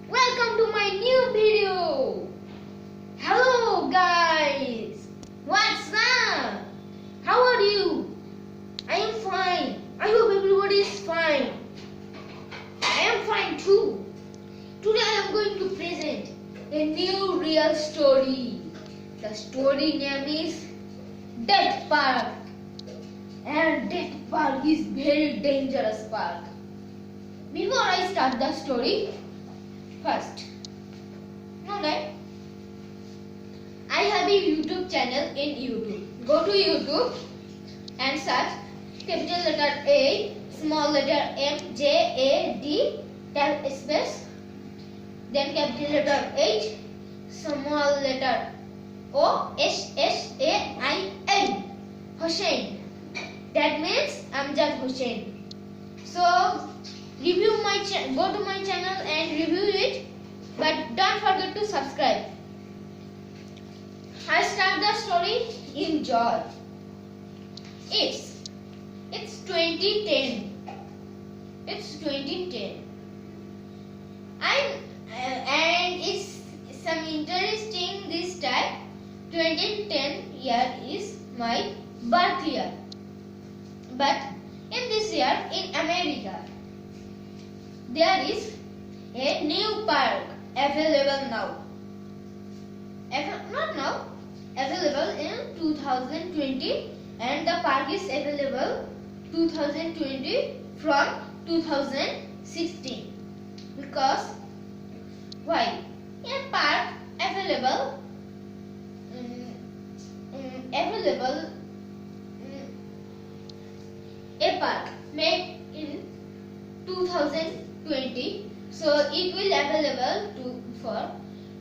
Welcome to my new video. Hello guys. What's up? How are you? I am fine. I hope everybody is fine. I am fine too. Today I am going to present a new real story. The story name is Death Park. And Death Park is very dangerous park. Before I start the story, first, know that I have a YouTube channel in YouTube. Go to YouTube and search capital letter A, small letter M, J, A, D, type space, then capital letter H, small letter O, S, S, A, I, N, Hussain. That means Amjad Hussain. So, go to my channel and review it, but don't forget to subscribe. I start the story. Enjoy. It's 2010. It's 2010. And it's some interesting this time. 2010 year is my birth year. But in this year in America, there is a new park available now. Not now, available in 2020, and the park is available 2020 from 2016. Because why? A park available a park made in 2020, so it will available for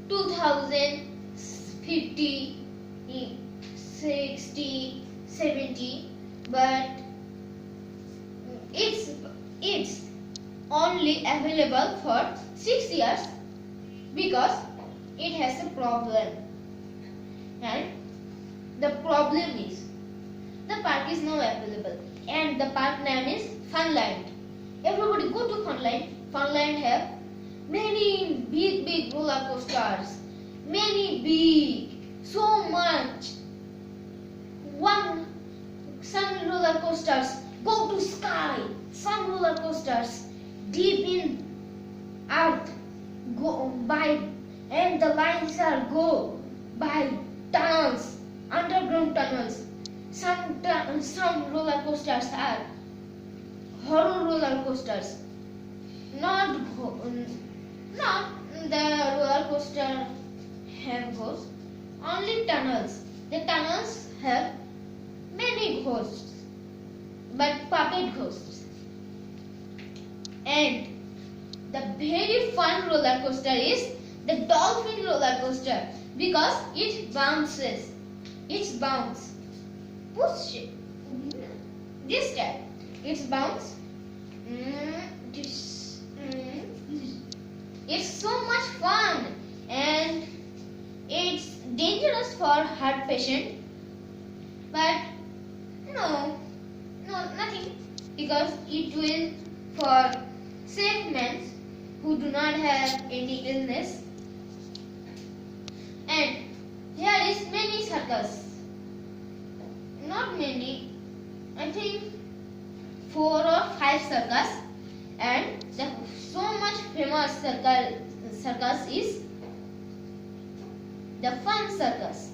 2050, 60, 70, but it's only available for 6 years because it has a problem, and the problem is the park is now available, and the park name is Funland. Everybody go to Funland. Funland have many big roller coasters. Many big, so much. Some roller coasters go to sky. Some roller coasters deep in earth go by, and the lines are go by tunnels, underground tunnels. Some roller coasters are horror roller coasters. Not the roller coaster have ghosts, only tunnels. The tunnels have many ghosts, but puppet ghosts. And the very fun roller coaster is the dolphin roller coaster because it bounces. It's bounce. Push it. This time. It's bounce. It's so much fun, and it's dangerous for heart patient. But no, nothing, because it will for safe men who do not have any illness. And here is many circus. Not many, I think 4 or 5 circus, and the so much famous circus is the Fun Circus.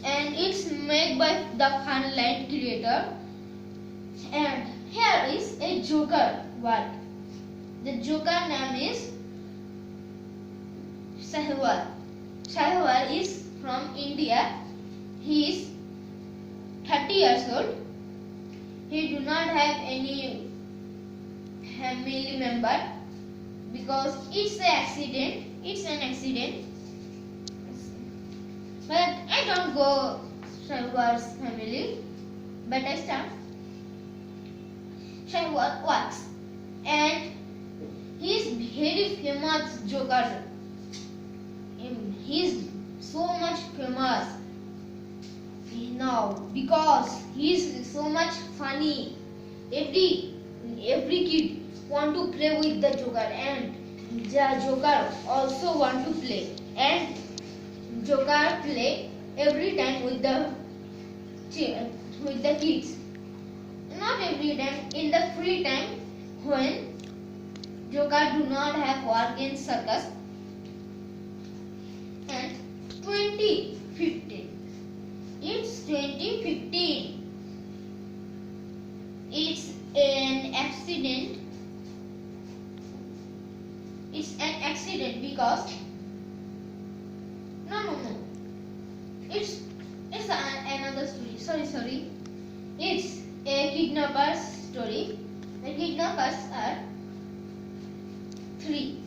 And it's made by the Funland creator. And here is a joker word. The joker name is Sehwal. Sehwal is from India. He is 30 years old. He do not have any family member because it's an accident. But I don't go Sehwal's family, but I start. Sehwal works, and he is very famous joker. He is so much famous now because he is so much funny. Every kid want to play with the joker, and the joker also want to play, and joker play every time with the kids. Not every time, in the free time when joker do not have work in circus. And 2015. It's 2015. It's an accident. It's an accident because no. It's another story. Sorry. It's a kidnapper's story. The kidnappers are three.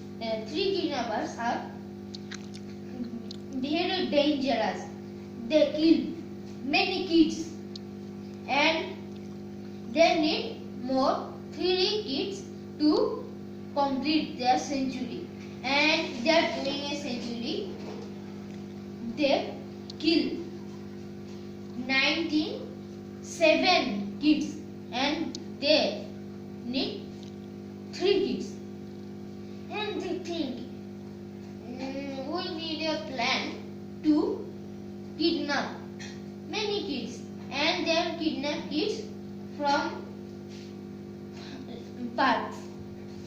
Three kidnappers are very dangerous. They kill many kids, and they need more 3 kids to complete their century. And they are doing a century. They kill 97 kids, and they need 3 kids. And they think, we need a plan to kidnap many kids, and they are kidnap kids from parks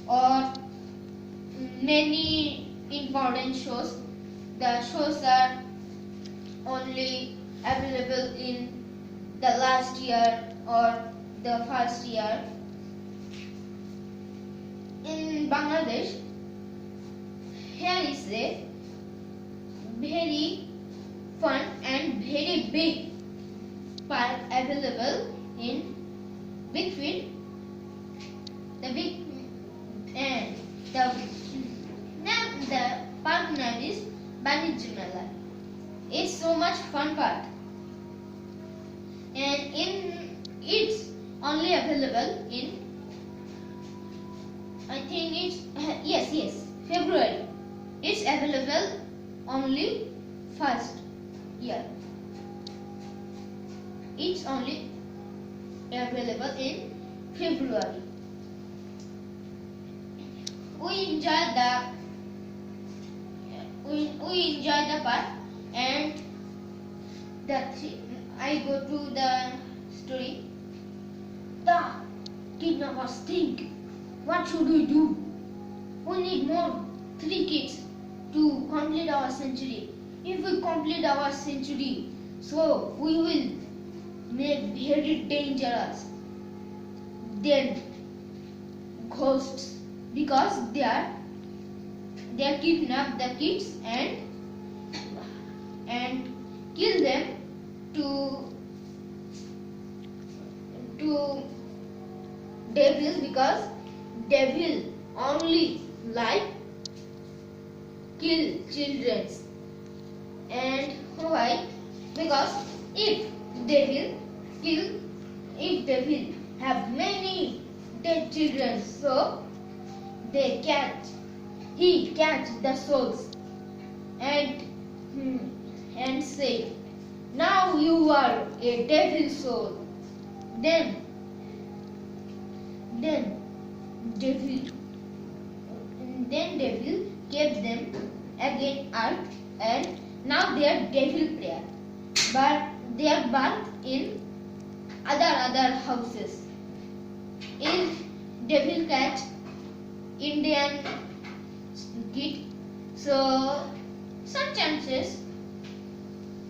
or many important shows. The shows are only available in the last year or the first year. In Bangladesh, here is a very fun and very big park available in Big Field. The park name is Banijya Mela. It's so much fun park, and it's only available in, I think it's yes, February. It's available only first year. It's only available in February. We enjoy the park, and I go to the story. The kidnappers think, what should we do? We need more 3 kids to complete our century. If we complete our century, so we will make very dangerous. Then ghosts, because they kidnap the kids and kill them to devils, because devil only like kill children. And why? Because if devil have many dead children, so he catch the souls and say, now you are a devil soul. Then devil kept them again earth, and now they are devil player, but they are birthed in other houses. If devil catch Indian kid, so some chances,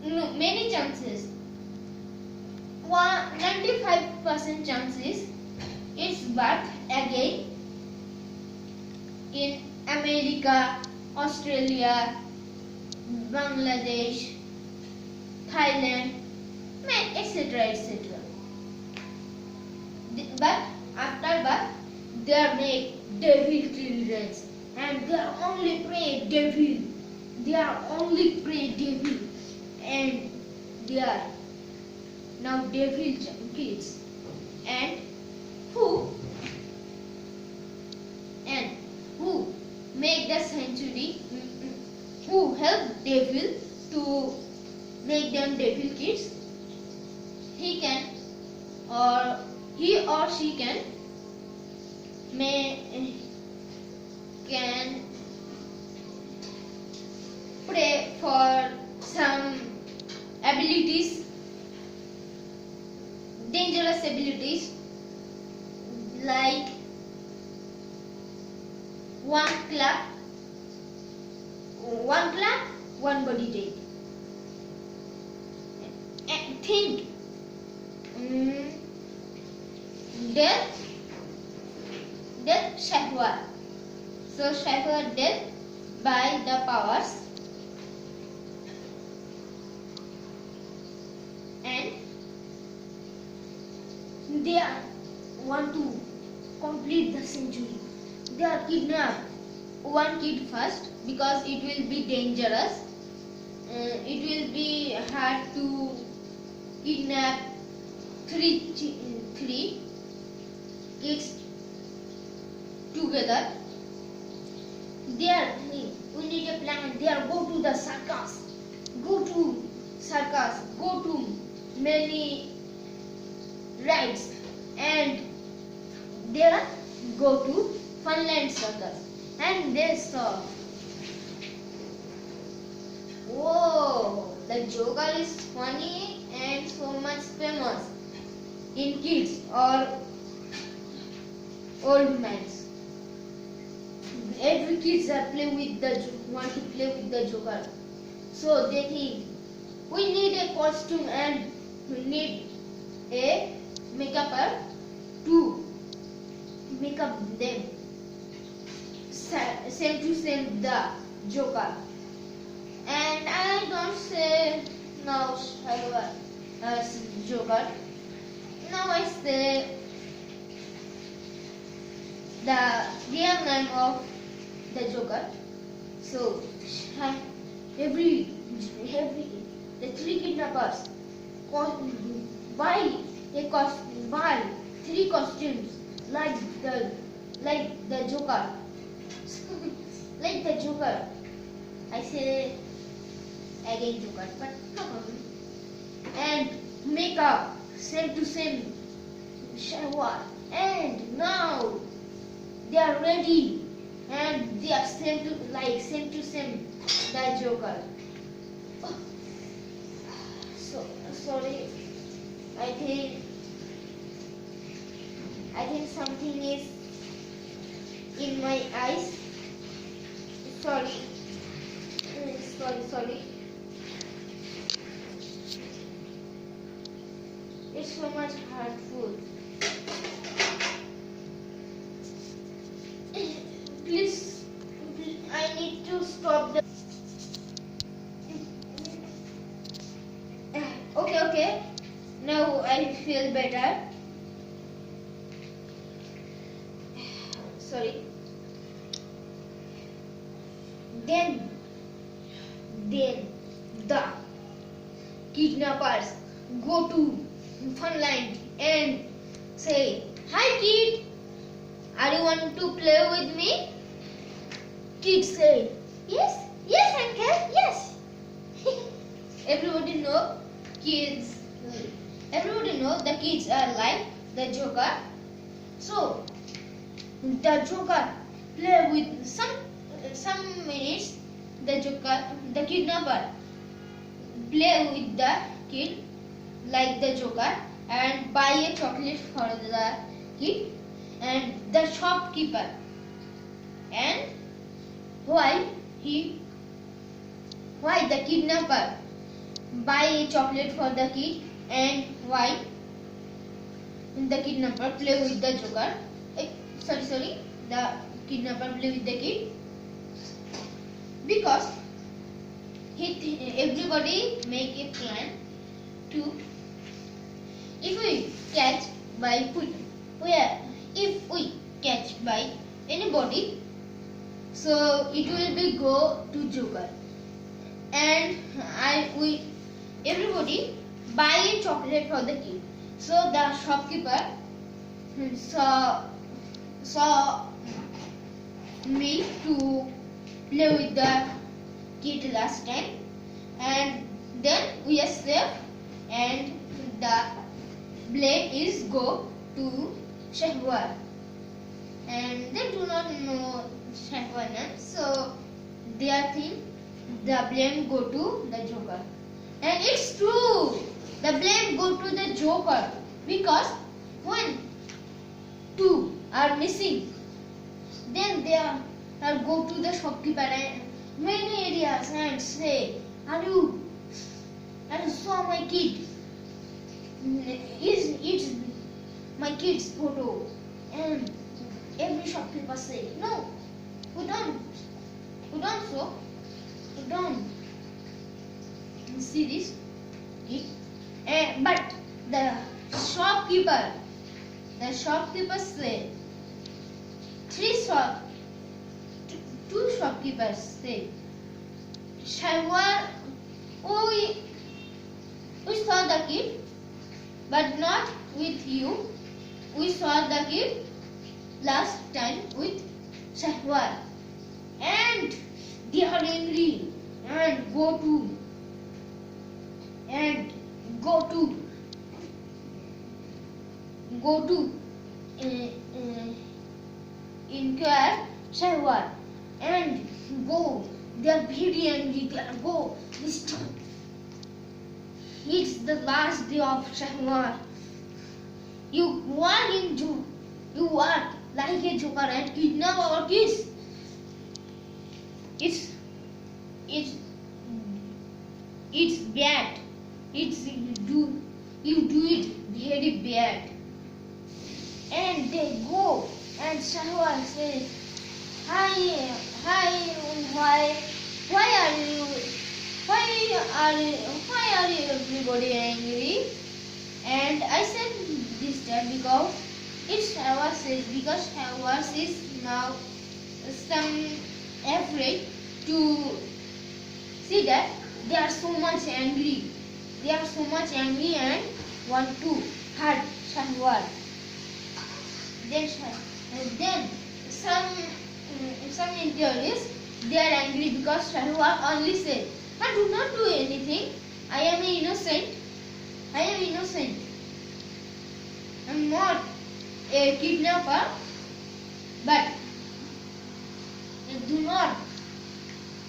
many chances, 95% chances it's birth again in America, Australia, Bangladesh, Thailand, etc. But after birth, they make devil children, and they are only pray devil. And they are now devil kids. And who make the century, who help devil to make them devil kids, he or she can can pray for some abilities, dangerous abilities, like one clap, one body dead. And think, death, Shahwar. So Shahwar death by the powers, and they want to complete the century. They are kidnap one kid first because it will be dangerous. It will be hard to kidnap three kids together. There we need a plan. There, go to the circus, go to many rides, and there go to Funland circus, and they saw, whoa, the Joker is funny and so much famous in kids or old men. Every kids want to play with the Joker. So they think, we need a costume and we need a makeupper to make up them same to same the Joker. And I don't say now Joker. Now I say the real name of the Joker. So the three kidnappers buy three costumes like the Joker. Like the Joker. I say again Joker, but no problem. And make up same to same Shahwar. And now they are ready, and they are same to same the Joker. Oh. So sorry. I think something is in my eyes. Sorry. It's so much hurtful. Please, I need to stop the. Okay. Now I feel better. Sorry. Then the kidnappers go to Funland and say, "Hi kid, are you want to play with me?" Kid say, "Yes, uncle, yes." Everybody know the kids are like the Joker. So the Joker play with some minutes. The kidnapper play with the kid like the Joker and buy a chocolate for the kid and the shopkeeper. And why the kidnapper buy a chocolate for the kid, and why the kidnapper play with the Joker? The kidnapper play with the kid because everybody make a plan to, if we catch by anybody, so it will be go to Joker, and everybody buy a chocolate for the kid. So the shopkeeper saw me to play with the kid last time, and then we are safe, and the blame is go to Shahwar, and they do not don't know Shahwar name, so they are think the blame go to the Joker. And it's true. The blame go to the Joker because when two are missing, then they are go to the shopkeeper and many areas and say, "Are you saw my kid? It's my kid's photo?" And every shopkeeper say, "No, we don't show, we don't see this." But the shopkeeper say, two shopkeepers say, "Shahwar, we saw the kid, but not with you. We saw the kid last time with Shahwar." And they are angry and go to inquire Shahwar and go. They are very angry. They are go. It's the last day of Shahwar. You are like a joker and kidnap our kids. It's bad. You do it very bad. And they go and Shahwar says, Hi, why are you everybody angry?" And I said this time because it's Shahwar says, because Shahwar is now some afraid to see that they are so much angry. They are so much angry and want to hurt Shahwar. Then some interiors, they are angry because Shahwar only said, "I do not do anything. I am innocent. I'm not a kidnapper." But do not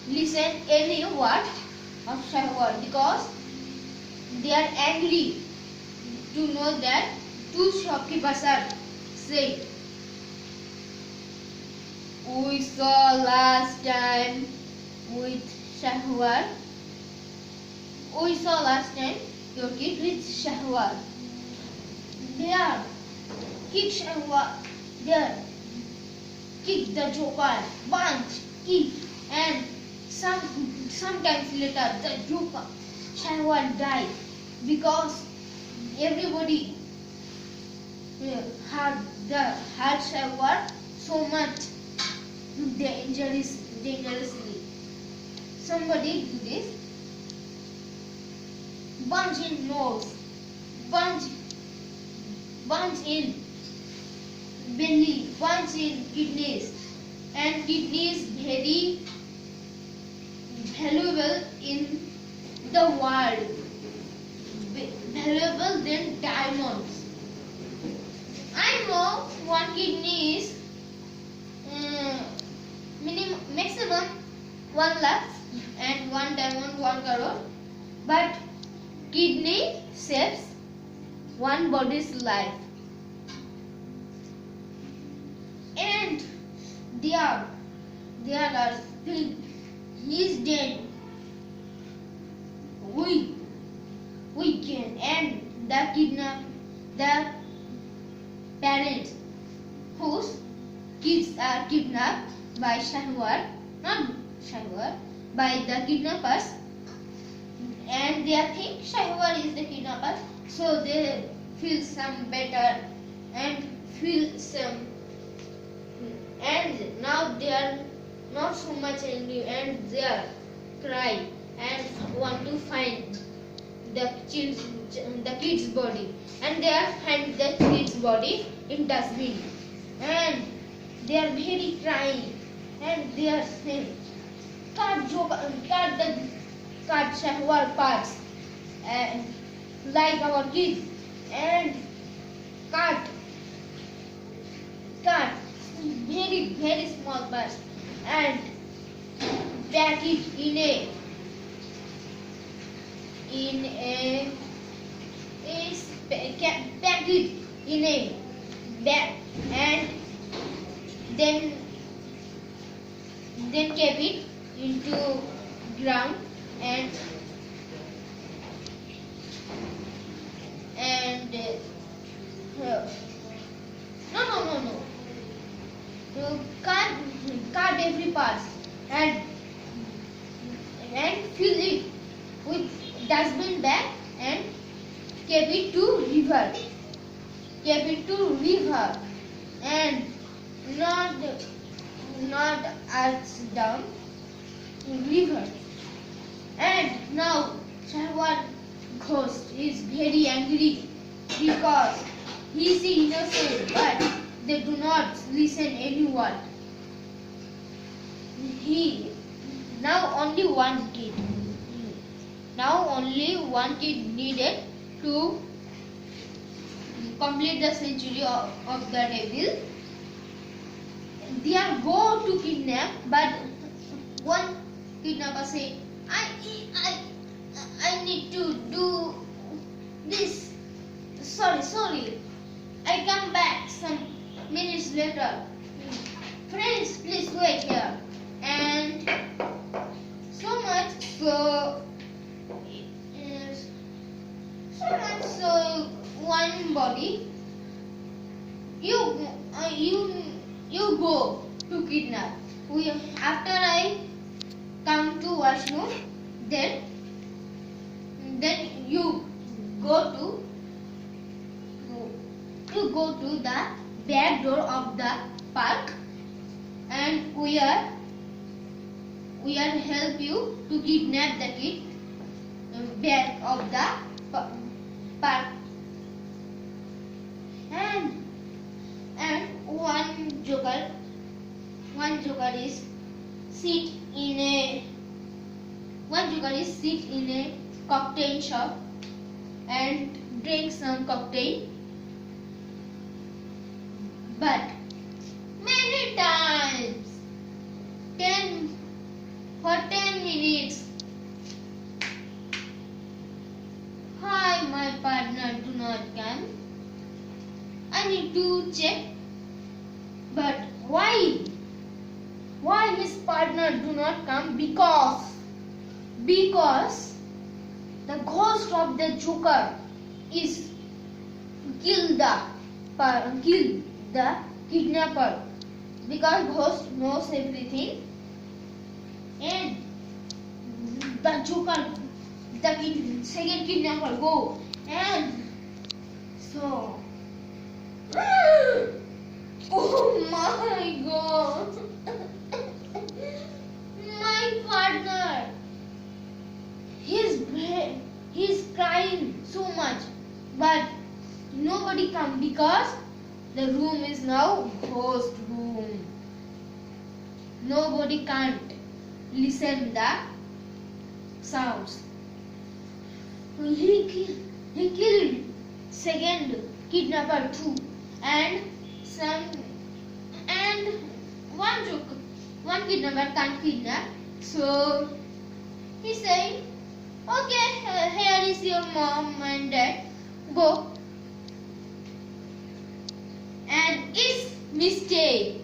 listen any word of Shahwar because they are angry to know that two shopkeepers are saying, "We saw last time with Shahwar. We saw last time your kid with Shahwar." They are kick Shahwar. They are kick the joker, punch, kick, and sometimes later the joker Shahwar died because everybody hurt Shahwar so much dangerously. Somebody do this. Punch in nose, punch in belly, punch in kidneys, and kidneys very valuable in the world, valuable than diamonds. I know one kidney is maximum 1 lakh and one diamond 1 crore, but kidney saves one body's life. And there are he is dead. We can, and the parents whose kids are kidnapped by Shahwar, not Shahwar, by the kidnappers, and they think Shahwar is the kidnapper, so they feel some better and feel some, and now they are not so much angry and they are cry and want to find the kid's body, and they are find the kid's body in dustbin, and they are very crying and they are saying, cut Shahwar parts and like our kids, and cut very very small bus and pack it in a pack it in a bag and then keep it into ground and no. You cut every part and fill it with dustbin bag and keep it to river. Keep it to river and not earth down river. And now Shahwar ghost is very angry because he is innocent, but they do not listen anyone. He now only one kid. Now only one kid needed to complete the century of the devil. They are go to kidnap, but one kidnapper say, I need to do this. Sorry. I come back some minutes later. Friends, please wait here. And so much so one body you go to kidnap. After I come to washroom, then you go to the back door of the park and we are help you to kidnap the kid back of the park and one joker is sit in a cocktail shop and drink some cocktail, but many times 10 minutes. Hi, my partner do not come. I need to check. But why his partner do not come? Because the ghost of the Joker is kill the kidnapper, because ghost knows everything and the Joker, the second kidnapper go and so oh my god, my partner, he's crying so much, but nobody come because the room is now ghost room. Nobody can't listen the sounds. He killed second kidnapper too, and one kidnapper can't kidnap. So he said, okay, here is your mom and dad, go. And it's mistake,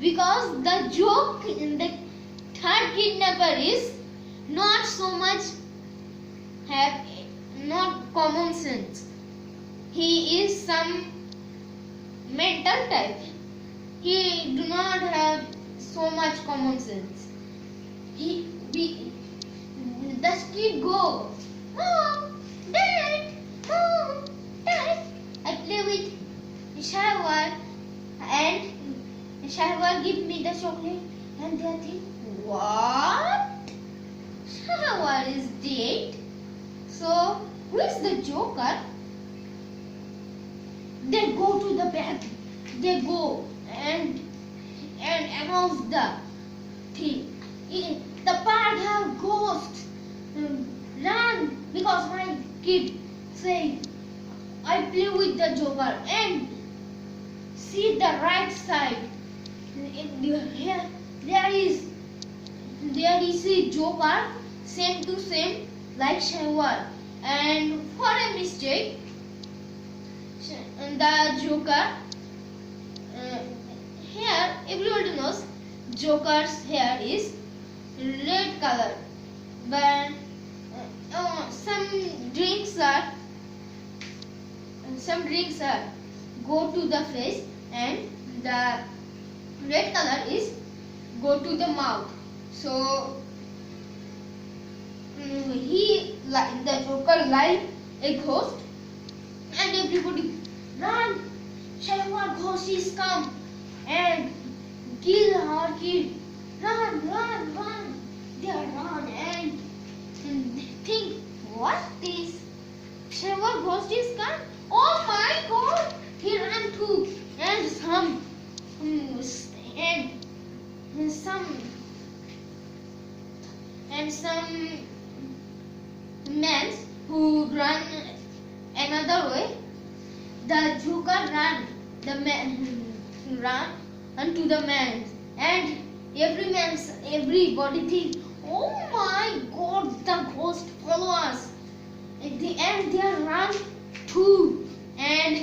because the joke in the third kidnapper is not so much not common sense. He is some mental type. He do not have so much common sense. The kid go, Mom, Dad, I play with Shahwar and Shahwar give me the chocolate and they think, what? Shahwar is dead. So who is the Joker? They go to the back. They go and announce the thing. The park have ghost. Run, because my kid say I play with the Joker and see the right side. here there is a joker same to same like Shahwar, and for a mistake the joker here everybody knows joker's hair is red color, but some drinks are go to the face and the red color is go to the mouth. So the joker like a ghost and everybody run, Shahwar ghost is come and kill our kid, run. They run and think, what this Shahwar ghost is come, oh my god, he ran too, and some men who run another way, the joker ran unto the man, and everybody think, oh my god, the ghost follow us, and they run too, and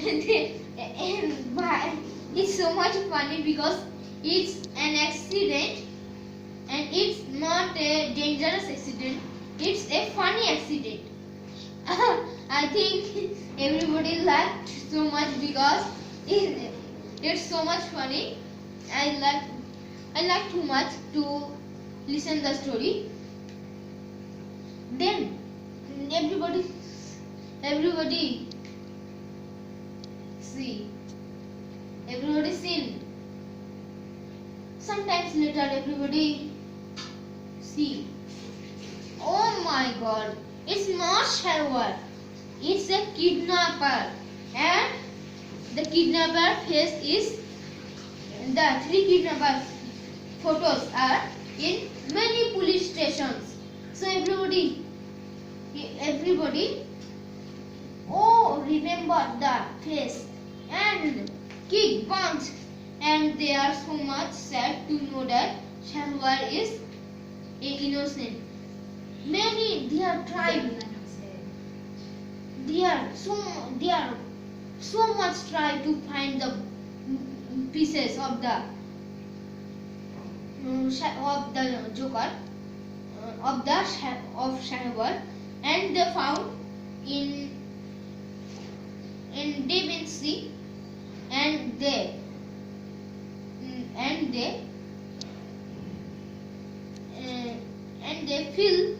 it's so much funny because it's an accident and it's not a dangerous accident, it's a funny accident. I think everybody liked so much because it's so much funny. I like too much to listen the story. Then everybody seen. Sometimes later everybody see, oh my god, it's not Shahwar, it's a kidnapper, and the kidnapper face is, the 3 kidnapper photos are in many police stations. So everybody oh, remember the face and kick, punch, and they are so much sad to know that Shahwar is innocent. Many they are so much try to find the pieces of the joker of Shahwar, and they found in Devon Sea, and they feel,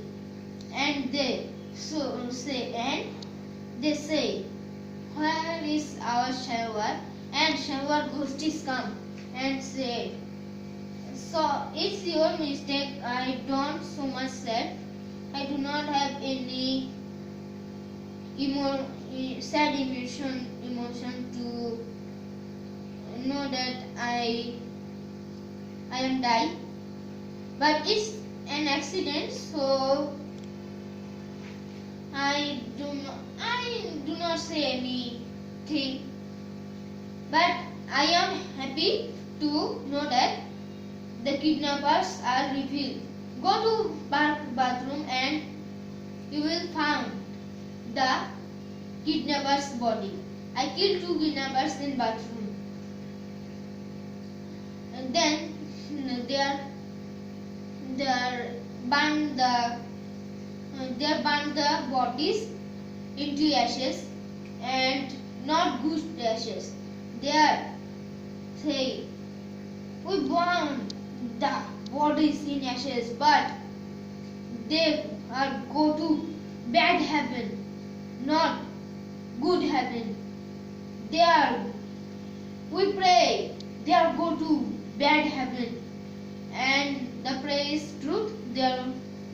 and they say, where is our Shahwar? And Shahwar ghost is come and said, so it's your mistake, I don't so much sad, I do not have any sad emotion to know that I am die, but it's an accident, so I do not say anything, but I am happy to know that the kidnappers are revealed. Go to bathroom and you will find the kidnapper's body. I killed 2 kidnappers in bathroom. And then they burn the bodies into ashes, and not good ashes. They say, we burn the bodies in ashes, but they are go to bad heaven, not good heaven. We pray, they are go to bad heaven, and the prayer is truth. Their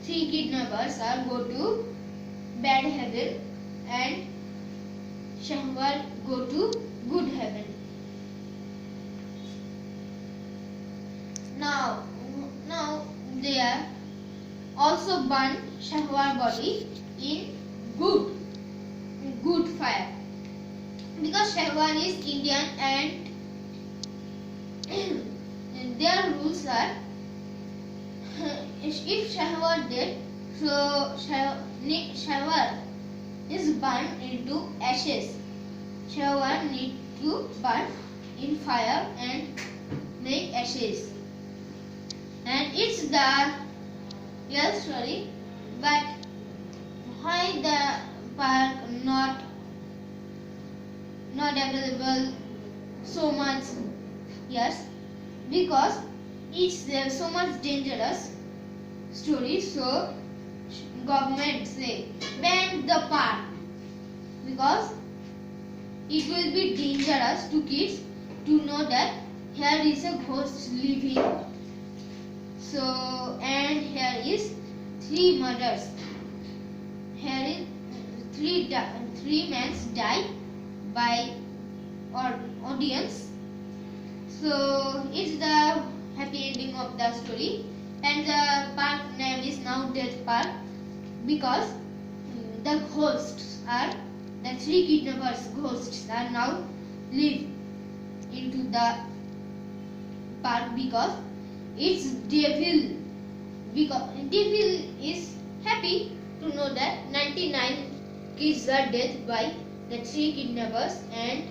3 kidnappers are go to bad heaven, and Shahwar go to good heaven. Now they are also burn Shahwar body in good fire, because Shahwar is Indian and their are if Shahwar dead, so Shahwar is burned into ashes. Shahwar need to burn in fire and make ashes. And it's the real story. But why the park not available so much years? Because it's so much dangerous story, so government say ban the park because it will be dangerous to kids to know that here is a ghost living. So and here is 3 murders. Here is 3 men die by audience. So it's the happy ending of the story, and the park name is now Death Park because the 3 kidnappers ghosts are now live into the park because it's devil. Because devil is happy to know that 99 kids are dead by the 3 kidnappers and